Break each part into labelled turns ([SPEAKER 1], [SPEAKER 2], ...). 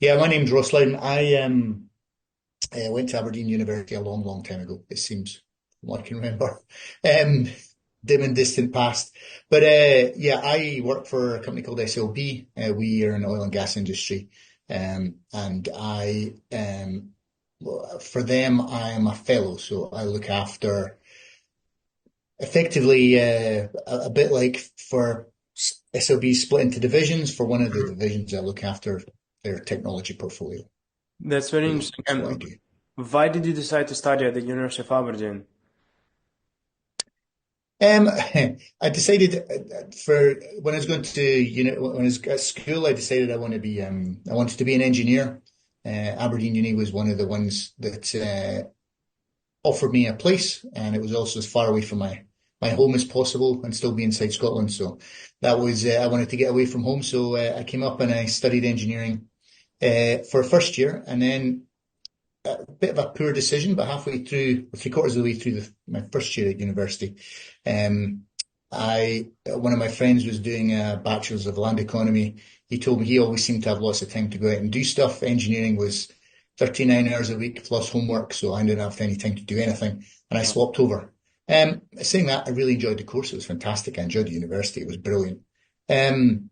[SPEAKER 1] Yeah, my name's Ross Lowdon. I went to Aberdeen University a long, long time ago. It seems, from what I can remember, um, dim and distant past. But yeah, I work for a company called SLB. We are in the oil and gas industry, and for them, I am a fellow, so I look after effectively a bit like for SLB split into divisions. For one of the
[SPEAKER 2] Mhm.
[SPEAKER 1] divisions, I look after their technology portfolio.
[SPEAKER 2] That's very
[SPEAKER 1] Really,
[SPEAKER 2] interesting.
[SPEAKER 1] that's what I
[SPEAKER 2] And
[SPEAKER 1] do.
[SPEAKER 2] why did you decide to study at the University of Aberdeen?
[SPEAKER 1] Um, I decided for when I was going to when I was at school, I decided I wanted to be an engineer. Aberdeen Uni was one of the ones that offered me a place, and it was also as far away from my home as possible, and still be inside Scotland. So that was I wanted to get away from home, so I came up and I studied engineering for a first year, and then a bit of a poor decision, but halfway through, or three-quarters of the way through my first year at university, um, one of my friends was doing a bachelor's of land economy. He told me he always seemed to have lots of time to go out and do stuff. Engineering was 39 hours a week plus homework, so I didn't have any time to do anything, and I swapped over. Saying that, I really enjoyed the course. It was fantastic. I enjoyed the university. It was brilliant. Um,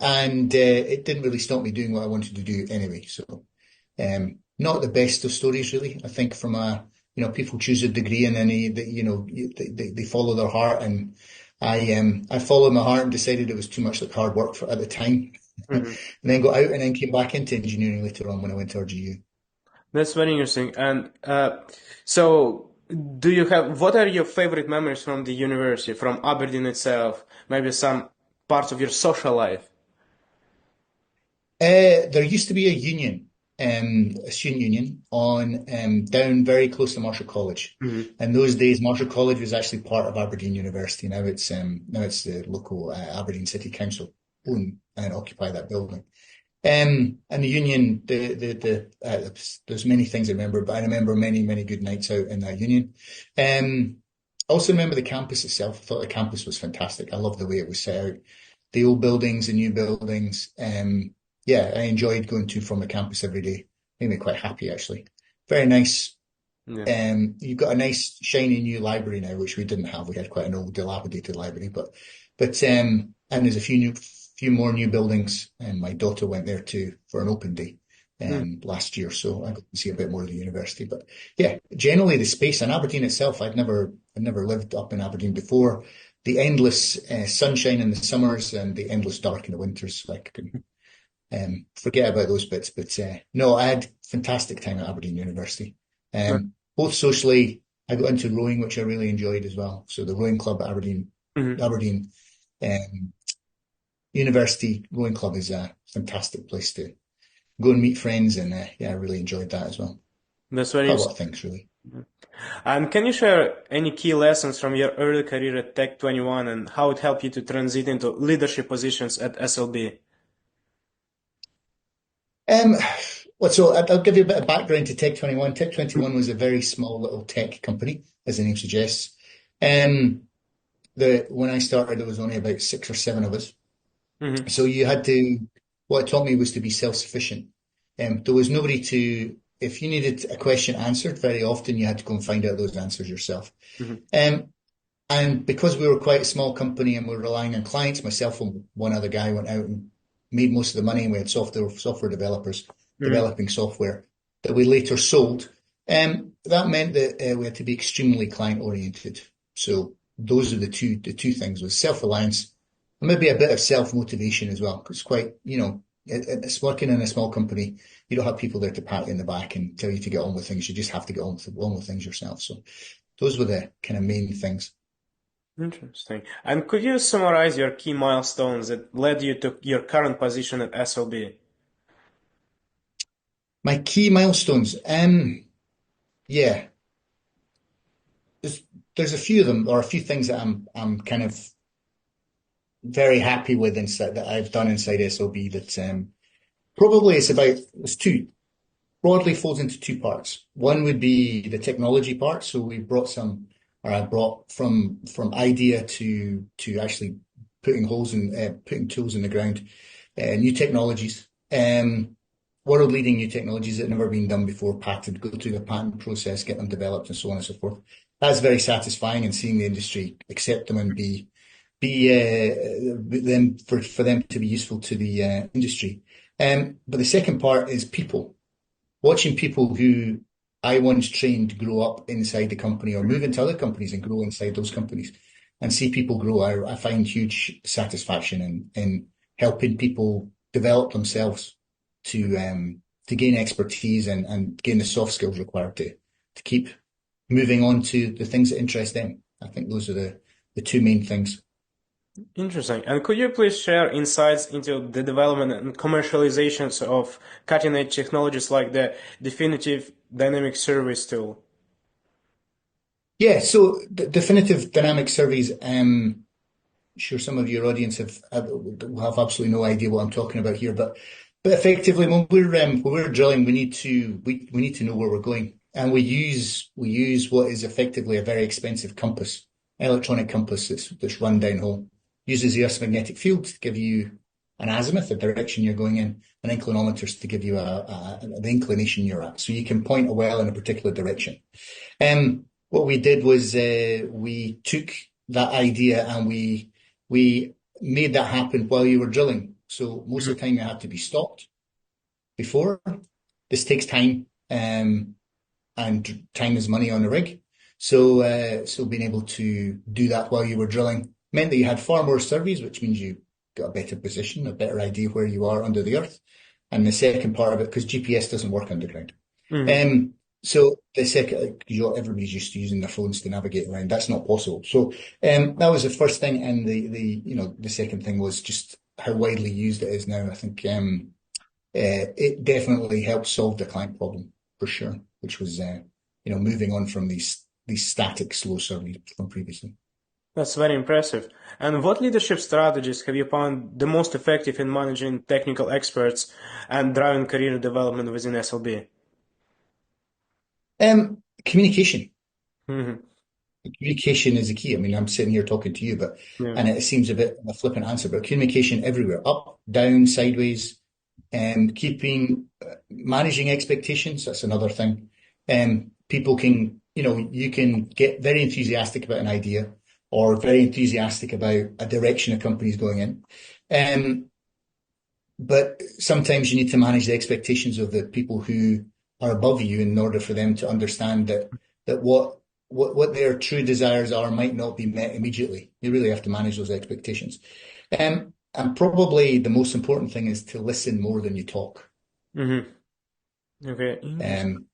[SPEAKER 1] and it didn't really stop me doing what I wanted to do anyway. So not the best of stories, really. I think from people choose a degree and then they follow their heart, and I followed my heart and decided it was too much like hard work for at the time, and
[SPEAKER 2] Mhm.
[SPEAKER 1] then got out and then came back into engineering later on when I went to RGU.
[SPEAKER 2] That's very interesting. And so, what are your favorite memories from the university, from Aberdeen itself? Maybe some parts of your social life?
[SPEAKER 1] There used to be a student union on down very close to Marshall College.
[SPEAKER 2] Hmm.
[SPEAKER 1] In those days, Marshall College was actually part of Aberdeen University. Now it's the local Aberdeen City Council own and occupy that building. And the union, there's many things I remember, but I remember many, many good nights out in that union. I also remember the campus itself. I thought the campus was fantastic. I loved the way it was set out. The old buildings, the new buildings. Yeah, I enjoyed going to from the campus every day. Made me quite happy, actually. Very nice.
[SPEAKER 2] Yeah.
[SPEAKER 1] You've got a nice, shiny new library now, which we didn't have. We had quite an old, dilapidated library, and there's a few more new buildings, and my daughter went there too for an open day
[SPEAKER 2] Mm.
[SPEAKER 1] last year, so I got to see a bit more of the university. But yeah, generally the space and Aberdeen itself, I'd never lived up in Aberdeen before. The endless sunshine in the summers and the endless dark in the winters, like I can forget about those bits. But no, I had fantastic time at Aberdeen University. Both socially, I got into rowing, which I really enjoyed as well. So the rowing club at
[SPEAKER 2] Mhm.
[SPEAKER 1] Aberdeen um, University Rowing Club is a fantastic place to go and meet friends, and yeah, I really enjoyed that as well.
[SPEAKER 2] That's very
[SPEAKER 1] Quite a lot
[SPEAKER 2] interesting.
[SPEAKER 1] of things, really.
[SPEAKER 2] And can you share any key lessons from your early career at Tech 21 and how it helped you to transit into leadership positions at SLB?
[SPEAKER 1] Um, I'll give you a bit of background to Tech 21. Tech 21 was a very small little tech company, as the name suggests. Um, when I started, there was only about six or seven of us.
[SPEAKER 2] Hmm.
[SPEAKER 1] So what it taught me was to be self-sufficient. There was nobody if you needed a question answered, very often you had to go and find out those answers yourself.
[SPEAKER 2] Hmm.
[SPEAKER 1] Um, and because we were quite a small company and we're relying on clients, myself and one other guy went out and made most of the money, and we had software developers
[SPEAKER 2] Hmm.
[SPEAKER 1] developing software that we later sold. That meant that we had to be extremely client oriented. So those are the two things was self-reliance and maybe a bit of self-motivation as well. 'Cause it's quite, it's working in a small company. You don't have people there to pat you in the back and tell you to get on with things. You just have to get on with things yourself. So those were the kind of main things.
[SPEAKER 2] Interesting. And could you summarize your key milestones that led you to your current position at SLB?
[SPEAKER 1] My key milestones. Yeah, there's there's a few of them or a few things that I'm kind of very happy with inside that I've done inside SLB that probably it's two broadly falls into two parts. One would be the technology part. So we brought some, or I brought from idea to actually putting tools in the ground, new technologies. world-leading new technologies that have never been done before, patented, go through the patent process, get them developed, and so on and so forth. That's very satisfying, and seeing the industry accept them and be them for them to be useful to the industry. But the second part is people. Watching people who I once trained grow up inside the company or move into other companies and grow inside those companies and see people grow. I find huge satisfaction in helping people develop themselves to gain expertise and gain the soft skills required to keep moving on to the things that interest them. I think those are the two main things.
[SPEAKER 2] Interesting. And could you please share insights into the development and commercializations of cutting-edge technologies like the definitive dynamic surveys tool?
[SPEAKER 1] Yeah, so definitive dynamic surveys. Sure some of your audience will have absolutely no idea what I'm talking about here, but effectively when we're drilling, we need to know where we're going, and we use what is effectively a very expensive compass, electronic compass that's run downhole. Uses the Earth's magnetic field to give you an azimuth, the direction you're going in, and inclinometers to give you the inclination you're at, so you can point a well in a particular direction. What we did was we took that idea and we made that happen while you were drilling. So most of the time you have to be stopped before. This takes time, and time is money on the rig. So being able to do that while you were drilling meant that you had far more surveys, which means you got a better position, a better idea where you are under the earth. And the second part of it, because GPS doesn't work underground.
[SPEAKER 2] Hmm.
[SPEAKER 1] So the second, everybody's used to using their phones to navigate around. That's not possible. So that was the first thing, and the second thing was just how widely used it is now. I think it definitely helped solve the client problem for sure, which was moving on from these static slow surveys from previously.
[SPEAKER 2] That's very impressive. And what leadership strategies have you found the most effective in managing technical experts and driving career development within SLB?
[SPEAKER 1] Communication.
[SPEAKER 2] Hmm.
[SPEAKER 1] Communication is the key. I mean, I'm sitting here talking to you,
[SPEAKER 2] Yeah.
[SPEAKER 1] and it seems a bit of a flippant answer, but communication everywhere, up, down, sideways, and keeping managing expectations. That's another thing. People can, you can get very enthusiastic about an idea or very enthusiastic about a direction a company's going in. Um, but sometimes you need to manage the expectations of the people who are above you in order for them to understand that what their true desires are might not be met immediately. You really have to manage those expectations. And probably the most important thing is to listen more than you talk.
[SPEAKER 2] Hmm. Okay, interesting.
[SPEAKER 1] Um,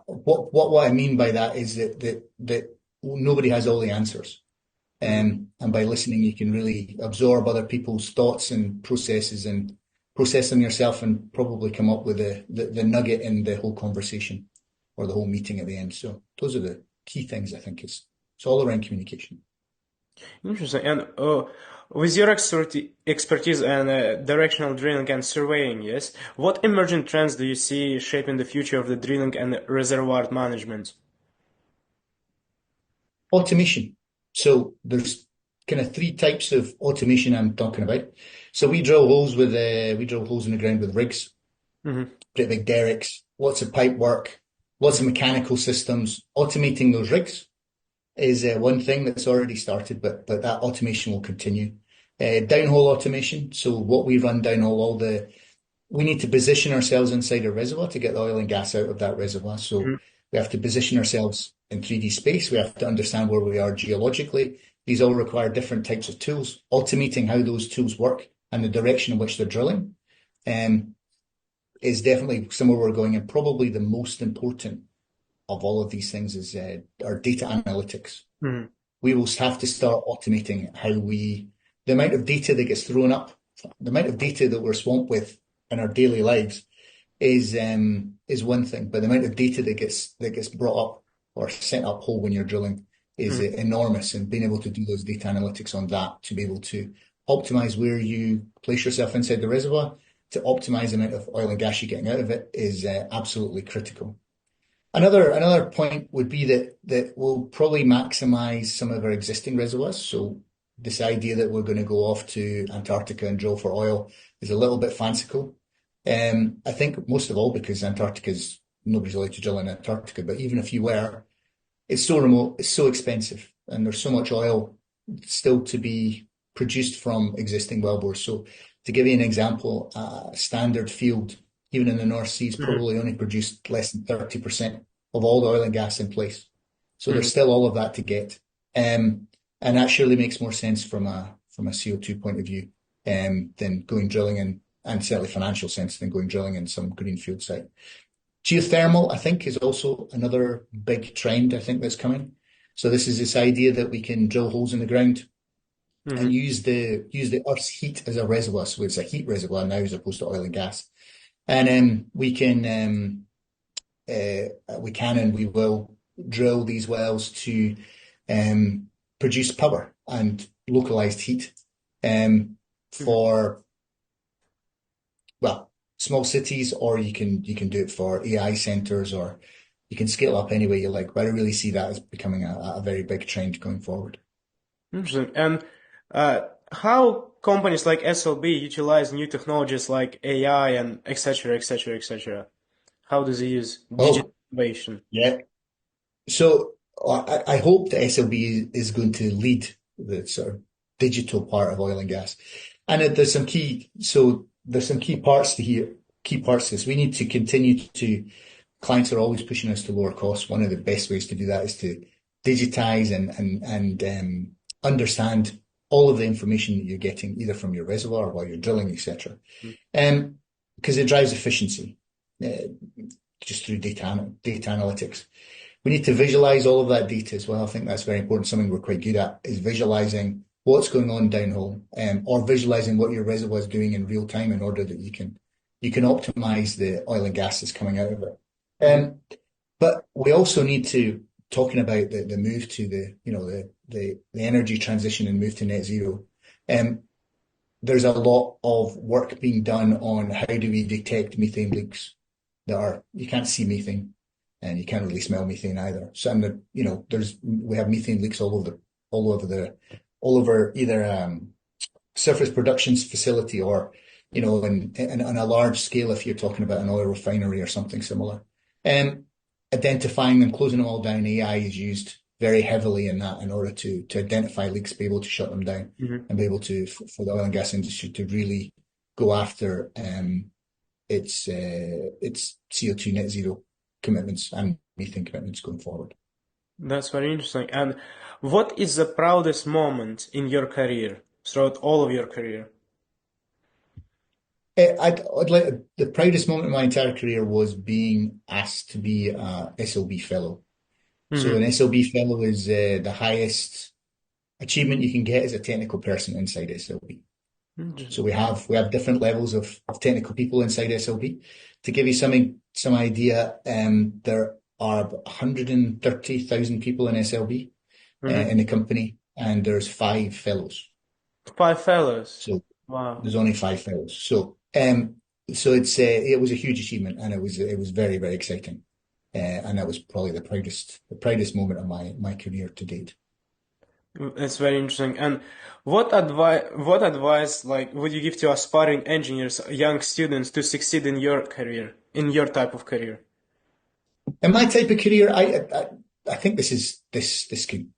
[SPEAKER 1] what I mean by that is that nobody has all the answers. And by listening, you can really absorb other people's thoughts and processes and process them yourself and probably come up with the nugget in the whole conversation or the whole meeting at the end. So those are the key things I think it's all around communication.
[SPEAKER 2] Interesting. And with your expertise and directional drilling and surveying, yes, what emerging trends do you see shaping the future of the drilling and reservoir management?
[SPEAKER 1] Automation. So there's kind of three types of automation I'm talking about. So we drill holes in the ground with rigs,
[SPEAKER 2] Hmm.
[SPEAKER 1] pretty big derricks, lots of pipe work, lots of mechanical systems. Automating those rigs is one thing that's already started, but that automation will continue. Downhole automation. So what we run downhole, we need to position ourselves inside a reservoir to get the oil and gas out of that reservoir. So we have to position ourselves in 3D space. We have to understand where we are geologically. These all require different types of tools. Automating how those tools work and the direction in which they're drilling um, is definitely somewhere we're going. And probably the most important of all of these things is our data analytics.
[SPEAKER 2] Hmm.
[SPEAKER 1] We will have to start automating the amount of data that gets thrown up, the amount of data that we're swamped with in our daily lives is one thing, but the amount of data that gets brought up or sent up whole when you're drilling is
[SPEAKER 2] Hmm.
[SPEAKER 1] enormous, and being able to do those data analytics on that to be able to optimize where you place yourself inside the reservoir to optimize the amount of oil and gas you're getting out of it is absolutely critical. Another point would be that we'll probably maximize some of our existing reservoirs. So this idea that we're going to go off to Antarctica and drill for oil is a little bit fanciful. I think most of all because Antarctica's nobody's allowed to drill in Antarctica, but even if you were, it's so remote, it's so expensive, and there's so much oil still to be produced from existing wellbores. So to give you an example, a standard field, even in the North Sea, is
[SPEAKER 2] Hmm.
[SPEAKER 1] probably only produced less than 30% of all the oil and gas in place. So there's
[SPEAKER 2] Hmm.
[SPEAKER 1] still all of that to get. And that surely makes more sense from a CO2 point of view, than going drilling in, and certainly financial sense than going drilling in some greenfield site. Geothermal, I think, is also another big trend I think that's coming. So this is this idea that we can drill holes in the ground and
[SPEAKER 2] Hmm.
[SPEAKER 1] use the Earth's heat as a reservoir. So it's a heat reservoir now as opposed to oil and gas. And we can and we will drill these wells to um, produce power and localized heat
[SPEAKER 2] Hmm.
[SPEAKER 1] for, well, small cities, or you can do it for AI centers, or you can scale up any way you like. But I really see that as becoming a very big trend going forward.
[SPEAKER 2] Interesting. And how companies like SLB utilize new technologies like AI and etc., etc., etc.? How does it use digital
[SPEAKER 1] Oh,
[SPEAKER 2] innovation?
[SPEAKER 1] yeah. So I hope that SLB is going to lead the sort of digital part of oil and gas. And there's some key parts to this. We need to continue to, clients are always pushing us to lower costs. One of the best ways to do that is to digitize and understand all of the information that you're getting either from your reservoir while you're drilling, etc. Um, because it drives efficiency, uh, just through data analytics. We need to visualize all of that data as well. I think that's very important. Something we're quite good at is visualizing what's going on downhole, or visualizing what your reservoir is doing in real time in order that you can optimize the oil and gas that's coming out of it.
[SPEAKER 2] Hmm.
[SPEAKER 1] But we also need to, talking about the move to the energy transition and move to net zero. Um, there's a lot of work being done on how do we detect methane leaks that are, you can't see methane and you can't really smell methane either. So, and we have methane leaks all over the, all over either, surface productions facility, or, on a large scale, if you're talking about an oil refinery or something similar. Um, Identifying them, closing them all down, AI is used very heavily in that in order to identify leaks, be able to shut them down,
[SPEAKER 2] Hmm.
[SPEAKER 1] and be able to, for the oil and gas industry to really go after its CO2 net zero commitments and methane commitments going forward.
[SPEAKER 2] That's very interesting. And what is the proudest moment in your career, throughout all of your career?
[SPEAKER 1] I'd like the proudest moment in my entire career was being asked to be a SLB fellow. So
[SPEAKER 2] Hmm.
[SPEAKER 1] an SLB fellow is the highest achievement you can get as a technical person inside SLB. So we have different levels of technical people inside SLB. To give you some idea, there are about 130,000 people in SLB,
[SPEAKER 2] Hmm.
[SPEAKER 1] in the company, and there's 5 fellows.
[SPEAKER 2] Five fellows.
[SPEAKER 1] So
[SPEAKER 2] Wow.
[SPEAKER 1] there's only 5 fellows. So it was a huge achievement, and it was very, very exciting. And that was probably the proudest moment of my career to date.
[SPEAKER 2] That's very interesting. And what advice like would you give to aspiring engineers, young students to succeed in your career, in your type of career?
[SPEAKER 1] In my type of career, I think this could,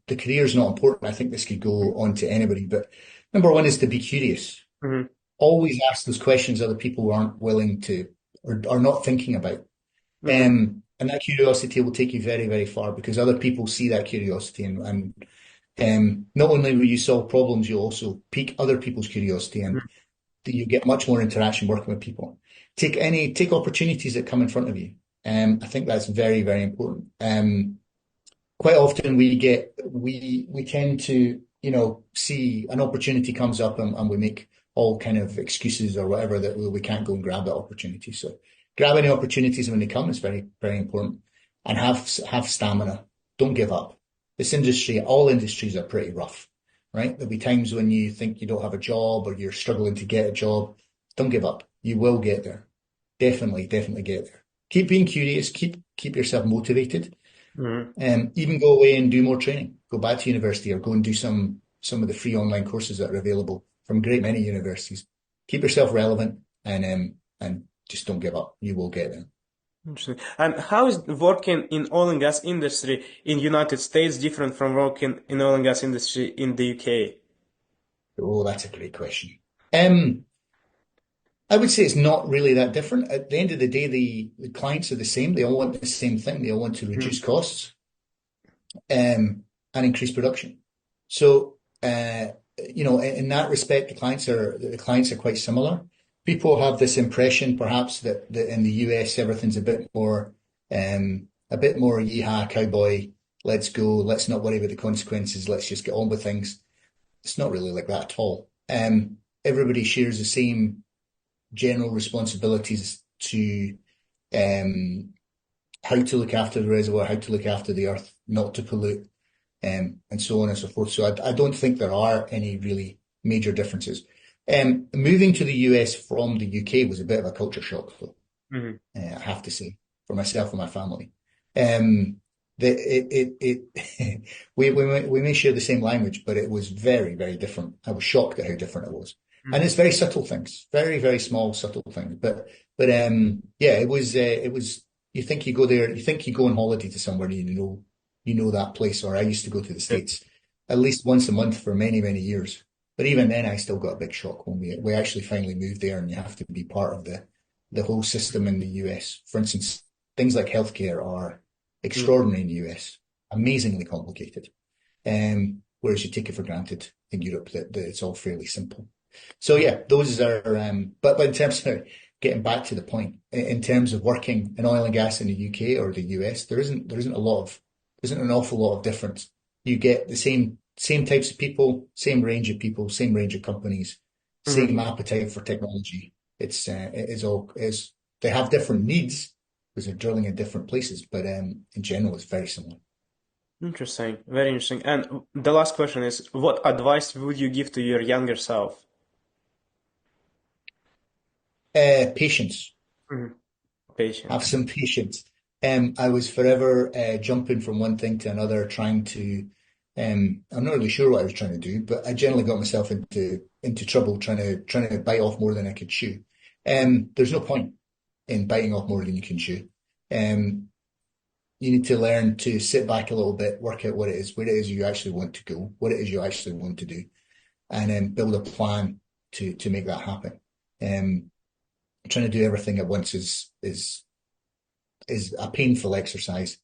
[SPEAKER 1] the career is not important. I think this could go on to anybody. But number one is to be curious.
[SPEAKER 2] Hmm.
[SPEAKER 1] Always ask those questions other people aren't willing to, or are not thinking about.
[SPEAKER 2] Hmm.
[SPEAKER 1] And that curiosity will take you very, very far, because other people see that curiosity, and not only will you solve problems, you'll also pique other people's curiosity, and you get much more interaction working with people. Take opportunities that come in front of you. I think that's very, very important. Quite often we tend to, see an opportunity comes up, and we make all kind of excuses or whatever that we can't go and grab that opportunity. So grab any opportunities when they come is very, very important, and have stamina. Don't give up. This industry, all industries are pretty rough, right? There'll be times when you think you don't have a job or you're struggling to get a job. Don't give up. You will get there. Definitely, definitely get there. Keep being curious. Keep yourself motivated.
[SPEAKER 2] Hmm.
[SPEAKER 1] Even go away and do more training. Go back to university, or go and do some of the free online courses that are available from a great many universities. Keep yourself relevant, and and just don't give up. You will get there.
[SPEAKER 2] Interesting. And how is working in oil and gas industry in United States different from working in oil and gas industry in the UK?
[SPEAKER 1] Oh, that's a great question. Um, I would say it's not really that different. At the end of the day, the clients are the same. They all want the same thing. They all want to reduce
[SPEAKER 2] Mm,
[SPEAKER 1] costs, and increase production. So, in that respect, the clients are quite similar. People have this impression, perhaps, that in the US everything's a bit more yeehaw cowboy. Let's go. Let's not worry about the consequences. Let's just get on with things. It's not really like that at all. Everybody shares the same general responsibilities to um, how to look after the reservoir, how to look after the earth, not to pollute, and so on and so forth. So I don't think there are any really major differences. Moving to the US from the UK was a bit of a culture shock, though,
[SPEAKER 2] mhm,
[SPEAKER 1] I have to say, for myself and my family. Um, we may share the same language, but it was very, very different. I was shocked at how different it was. And
[SPEAKER 2] mhm,
[SPEAKER 1] it's very subtle things, very, very small, subtle things. But yeah, it was, you think you go there, you think you go on holiday to somewhere, and you know that place. Or I used to go to the
[SPEAKER 2] yeah,
[SPEAKER 1] States at least once a month for many, many years. But even then, I still got a big shock when we actually finally moved there, and you have to be part of the whole system in the US. For instance, things like healthcare are
[SPEAKER 2] mm,
[SPEAKER 1] extraordinary in the US, amazingly complicated. Whereas you take it for granted in Europe that it's all fairly simple. So
[SPEAKER 2] mhm,
[SPEAKER 1] yeah, those are but in terms of getting back to the point, in terms of working in oil and gas in the UK or the US, there isn't an awful lot of difference. You get the same types of people, same range of companies,
[SPEAKER 2] mhm.
[SPEAKER 1] same appetite for technology. It is they have different needs because they're drilling in different places, but in general, it's very similar.
[SPEAKER 2] Interesting, very interesting. And the last question is, what advice would you give to your younger self?
[SPEAKER 1] Patience.
[SPEAKER 2] Mhm.
[SPEAKER 1] Have
[SPEAKER 2] Patience.
[SPEAKER 1] some patience. I was forever jumping from one thing to another, trying to. I'm not really sure what I was trying to do, but I generally got myself into trouble trying to bite off more than I could chew. There's no point in biting off more than you can chew. Um, you need to learn to sit back a little bit, work out where it is you actually want to go, what it is you actually want to do, and then build a plan to make that happen. Um, Trying to do everything at once is a painful exercise.